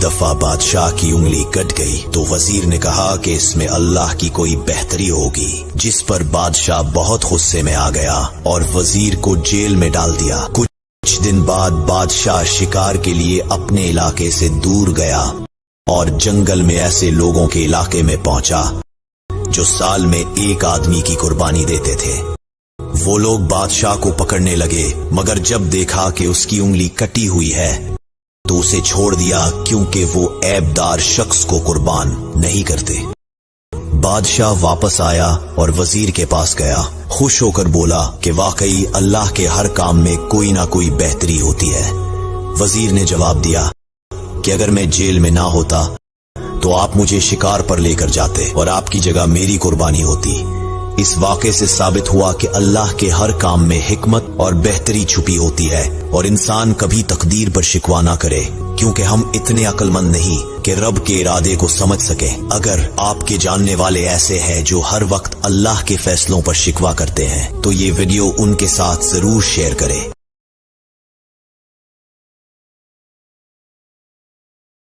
दफा बादशाह की उंगली कट गई तो वजीर ने कहा कि इसमें अल्लाह की कोई बेहतरी होगी, जिस पर बादशाह बहुत गुस्से में आ गया और वजीर को जेल में डाल दिया। कुछ दिन बाद बादशाह शिकार के लिए अपने इलाके से दूर गया और जंगल में ऐसे लोगों के इलाके में पहुंचा जो साल में एक आदमी की कुर्बानी देते थे। वो लोग बादशाह को पकड़ने लगे, मगर जब देखा कि उसकी उंगली कटी हुई है तो उसे छोड़ दिया, क्योंकि वो ऐबदार शख्स को कुर्बान नहीं करते। बादशाह वापस आया और वजीर के पास गया। खुश होकर बोला कि वाकई अल्लाह के हर काम में कोई ना कोई बेहतरी होती है। वजीर ने जवाब दिया कि अगर मैं जेल में ना होता तो आप मुझे शिकार पर लेकर जाते और आपकी जगह मेरी कुर्बानी होती। इस वाक़े से साबित हुआ कि अल्लाह के हर काम में हिकमत और बेहतरी छुपी होती है और इंसान कभी तकदीर पर शिकवा ना करे, क्योंकि हम इतने अक्लमंद नहीं कि रब के इरादे को समझ सके। अगर आपके जानने वाले ऐसे हैं जो हर वक्त अल्लाह के फैसलों पर शिकवा करते हैं तो ये वीडियो उनके साथ जरूर शेयर करें।